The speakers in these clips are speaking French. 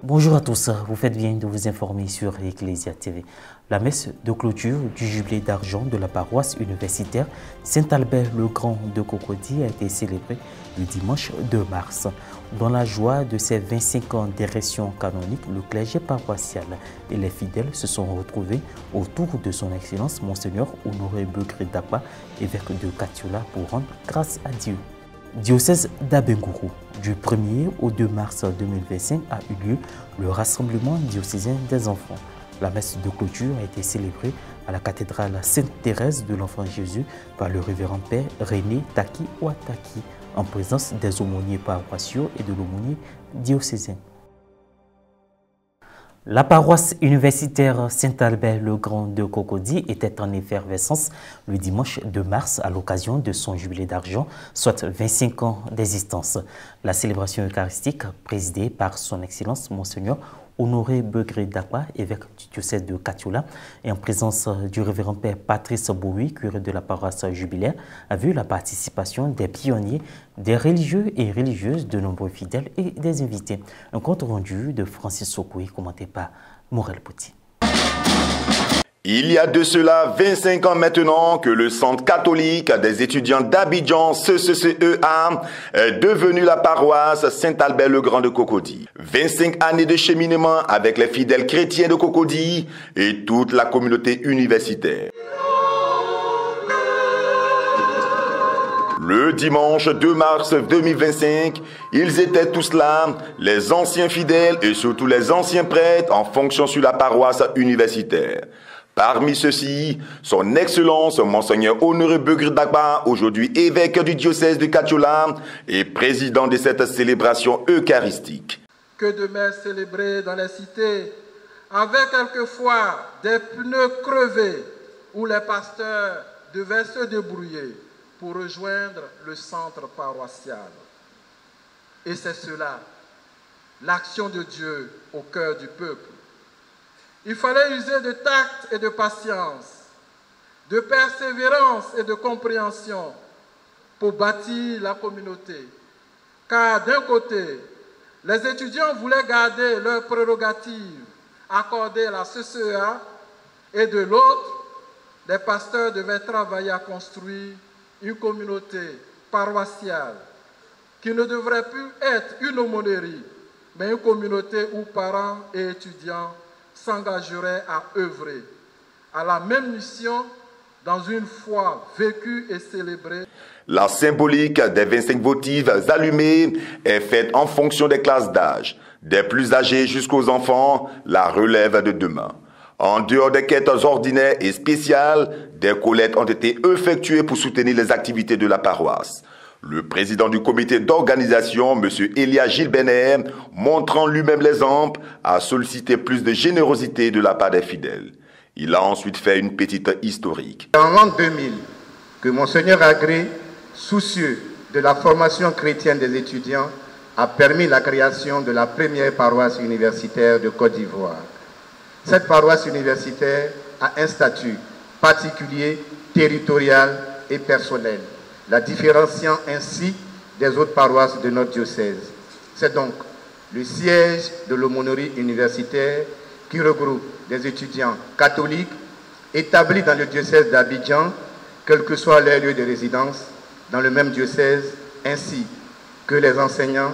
Bonjour à tous, vous faites bien de vous informer sur Ecclesia TV. La messe de clôture du jubilé d'argent de la paroisse universitaire Saint-Albert-le-Grand de Cocody a été célébrée le dimanche 2 mars. Dans la joie de ces 25 ans d'érection canonique, le clergé paroissial et les fidèles se sont retrouvés autour de son Excellence Monseigneur Honoré Begré Dapa, évêque de Katiola, pour rendre grâce à Dieu. Diocèse d'Abengourou. Du 1er au 2 mars 2025 a eu lieu le rassemblement diocésain des enfants. La messe de clôture a été célébrée à la cathédrale Sainte-Thérèse de l'Enfant Jésus par le révérend Père René Taki Ouataki, en présence des aumôniers paroissiaux et de l'aumônier diocésain. La paroisse universitaire Saint-Albert-le-Grand de Cocody était en effervescence le dimanche 2 mars à l'occasion de son jubilé d'argent, soit 25 ans d'existence. La célébration eucharistique, présidée par son Excellence Monseigneur Honoré Begré Dapa, évêque du diocèse de Katiola, et en présence du révérend Père Patrice Boui, curé de la paroisse jubilaire, a vu la participation des pionniers, des religieux et religieuses, de nombreux fidèles et des invités. Un compte rendu de Francis Sokoui, commenté par Morel Pouty. Il y a de cela 25 ans maintenant que le centre catholique des étudiants d'Abidjan, CCCEA, est devenu la paroisse Saint-Albert-le-Grand de Cocody. 25 années de cheminement avec les fidèles chrétiens de Cocody et toute la communauté universitaire. Le dimanche 2 mars 2025, ils étaient tous là, les anciens fidèles et surtout les anciens prêtres en fonction sur la paroisse universitaire. Parmi ceux-ci, son Excellence Monseigneur Honoré Begré Dapa, aujourd'hui évêque du diocèse de Katiola et président de cette célébration eucharistique. Que de messes célébrées dans les cités, avec quelquefois des pneus crevés où les pasteurs devaient se débrouiller pour rejoindre le centre paroissial. Et c'est cela, l'action de Dieu au cœur du peuple. Il fallait user de tact et de patience, de persévérance et de compréhension pour bâtir la communauté. Car d'un côté, les étudiants voulaient garder leurs prérogatives accordées à la CCEA et de l'autre, les pasteurs devaient travailler à construire une communauté paroissiale qui ne devrait plus être une aumônerie, mais une communauté où parents et étudiants s'engageraient à œuvrer à la même mission dans une foi vécue et célébrée. La symbolique des 25 votives allumées est faite en fonction des classes d'âge, des plus âgés jusqu'aux enfants, la relève de demain. En dehors des quêtes ordinaires et spéciales, des collectes ont été effectuées pour soutenir les activités de la paroisse. Le président du comité d'organisation, M. Elia Gilbener, montrant lui-même l'exemple, a sollicité plus de générosité de la part des fidèles. Il a ensuite fait une petite historique. En l'an 2000, que Monseigneur Agré, soucieux de la formation chrétienne des étudiants, a permis la création de la première paroisse universitaire de Côte d'Ivoire. Cette paroisse universitaire a un statut particulier, territorial et personnel, la différenciant ainsi des autres paroisses de notre diocèse. C'est donc le siège de l'aumônerie universitaire qui regroupe des étudiants catholiques établis dans le diocèse d'Abidjan, quel que soit leur lieu de résidence, dans le même diocèse, ainsi que les enseignants,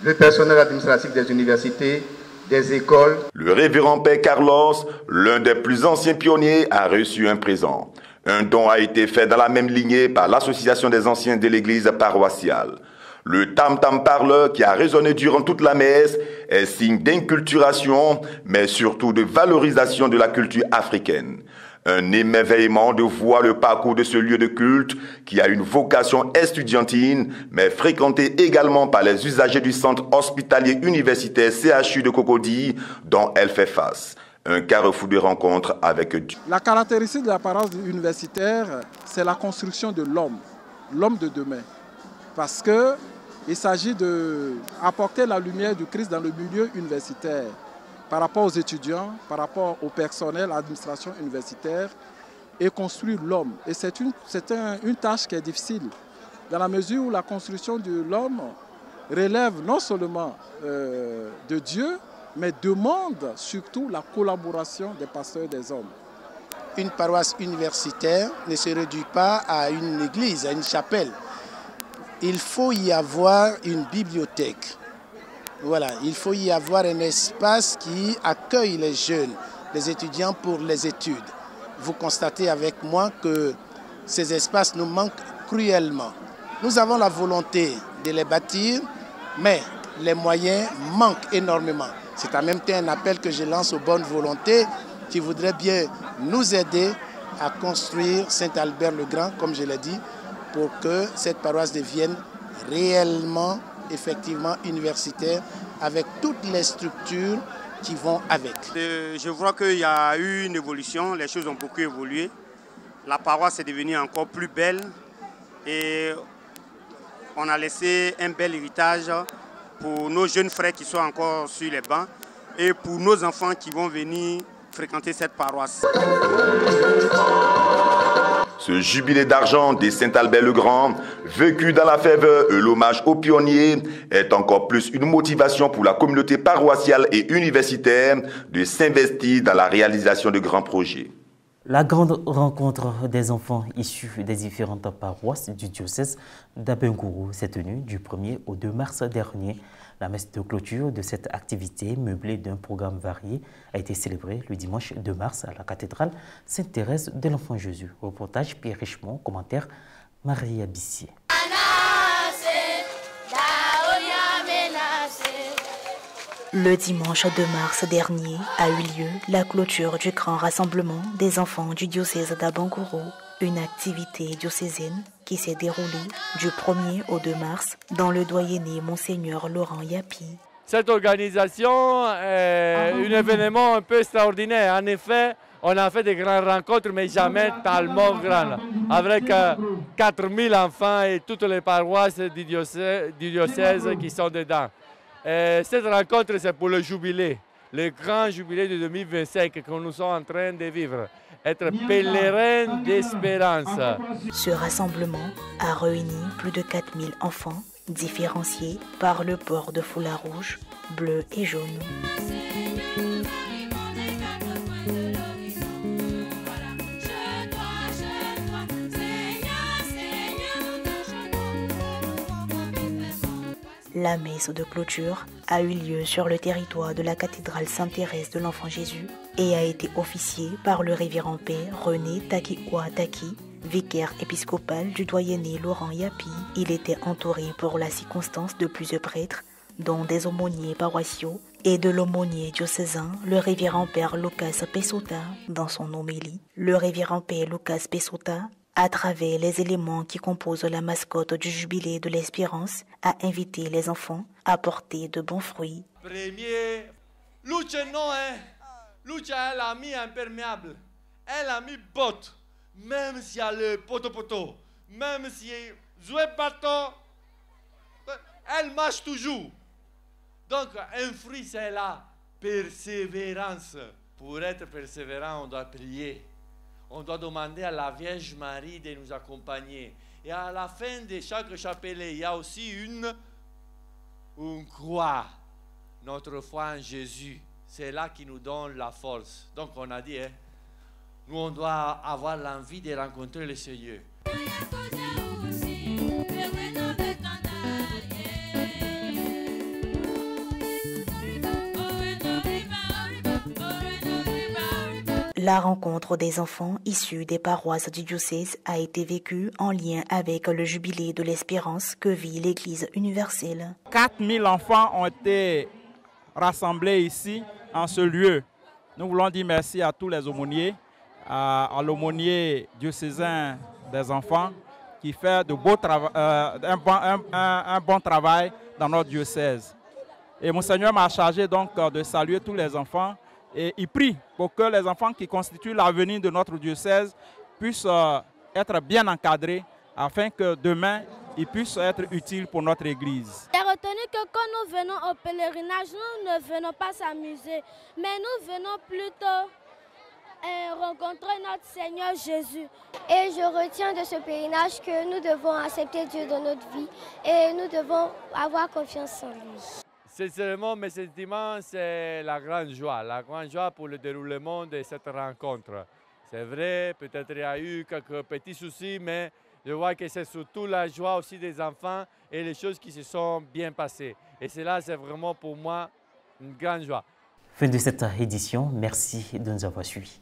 le personnel administratif des universités, des écoles. Le révérend Père Carlos, l'un des plus anciens pionniers, a reçu un présent. Un don a été fait dans la même lignée par l'association des anciens de l'église paroissiale. Le tam-tam parleur qui a résonné durant toute la messe est signe d'inculturation, mais surtout de valorisation de la culture africaine. Un émerveillement de voir le parcours de ce lieu de culte qui a une vocation estudiantine, mais fréquenté également par les usagers du centre hospitalier universitaire CHU de Cocody, dont elle fait face. Un carrefour de rencontre avec Dieu. La caractéristique de la paroisse universitaire, c'est la construction de l'homme de demain. Parce qu'il s'agit d'apporter la lumière du Christ dans le milieu universitaire, par rapport aux étudiants, par rapport au personnel, l'administration universitaire, et construire l'homme. Et c'est une tâche qui est difficile, dans la mesure où la construction de l'homme relève non seulement de Dieu, mais demande surtout la collaboration des pasteurs et des hommes. Une paroisse universitaire ne se réduit pas à une église, à une chapelle. Il faut y avoir une bibliothèque. Voilà, il faut y avoir un espace qui accueille les jeunes, les étudiants pour les études. Vous constatez avec moi que ces espaces nous manquent cruellement. Nous avons la volonté de les bâtir, mais les moyens manquent énormément. C'est en même temps un appel que je lance aux bonnes volontés qui voudraient bien nous aider à construire Saint-Albert-le-Grand, comme je l'ai dit, pour que cette paroisse devienne réellement, effectivement, universitaire, avec toutes les structures qui vont avec. Je vois qu'il y a eu une évolution, les choses ont beaucoup évolué. La paroisse est devenue encore plus belle et on a laissé un bel héritage pour nos jeunes frères qui sont encore sur les bancs et pour nos enfants qui vont venir fréquenter cette paroisse. Ce jubilé d'argent des Saint-Albert-le-Grand, vécu dans la ferveur et l'hommage aux pionniers, est encore plus une motivation pour la communauté paroissiale et universitaire de s'investir dans la réalisation de grands projets. La grande rencontre des enfants issus des différentes paroisses du diocèse d'Abengourou s'est tenue du 1er au 2 mars dernier. La messe de clôture de cette activité, meublée d'un programme varié, a été célébrée le dimanche 2 mars à la cathédrale Sainte-Thérèse de l'Enfant Jésus. Reportage Pierre Richemont, commentaire Marie Abissier. Le dimanche 2 mars dernier a eu lieu la clôture du grand rassemblement des enfants du diocèse d'Abengourou, une activité diocésaine qui s'est déroulée du 1er au 2 mars dans le doyenné Monseigneur Laurent Yapi. Cette organisation est un événement un peu extraordinaire. En effet, on a fait des grandes rencontres, mais jamais tellement grandes, avec 4000 enfants et toutes les paroisses du diocèse qui sont dedans. Cette rencontre, c'est pour le jubilé, le grand jubilé de 2025 que nous sommes en train de vivre, être pèlerin d'espérance. Ce rassemblement a réuni plus de 4000 enfants, différenciés par le port de foulard rouge, bleu et jaune. La messe de clôture a eu lieu sur le territoire de la cathédrale Sainte-Thérèse de l'Enfant Jésus et a été officiée par le révérend père René Takiwa Taki, vicaire épiscopal du doyenné Laurent Yapi. Il était entouré pour la circonstance de plusieurs prêtres, dont des aumôniers paroissiaux et de l'aumônier diocésain, le révérend père Lucas Pesota. Dans son homélie, le révérend père Lucas Pesota, à travers les éléments qui composent la mascotte du jubilé de l'espérance, a invité les enfants à porter de bons fruits. Premier, Lucha non, Lucha elle a mis imperméable, elle a mis botte, même s'il y a le poto-poto, même si joué bateau, elle marche toujours. Donc un fruit c'est la persévérance. Pour être persévérant, on doit prier. On doit demander à la Vierge Marie de nous accompagner. Et à la fin de chaque chapelet, il y a aussi une croix. Notre foi en Jésus, c'est là qui nous donne la force. Donc on a dit, nous on doit avoir l'envie de rencontrer le Seigneur. La rencontre des enfants issus des paroisses du diocèse a été vécue en lien avec le jubilé de l'espérance que vit l'Église universelle. 4000 enfants ont été rassemblés ici, en ce lieu. Nous voulons dire merci à tous les aumôniers, à l'aumônier diocésain des enfants qui fait de un bon travail dans notre diocèse. Et Monseigneur m'a chargé donc de saluer tous les enfants. Et il prie pour que les enfants qui constituent l'avenir de notre diocèse puissent être bien encadrés afin que demain, ils puissent être utiles pour notre Église. J'ai retenu que quand nous venons au pèlerinage, nous ne venons pas s'amuser, mais nous venons plutôt rencontrer notre Seigneur Jésus. Et je retiens de ce pèlerinage que nous devons accepter Dieu dans notre vie et nous devons avoir confiance en lui. Sincèrement, mes sentiments, c'est la grande joie pour le déroulement de cette rencontre. C'est vrai, peut-être il y a eu quelques petits soucis, mais je vois que c'est surtout la joie aussi des enfants et les choses qui se sont bien passées. Et cela, c'est vraiment pour moi une grande joie. Fin de cette édition, merci de nous avoir suivis.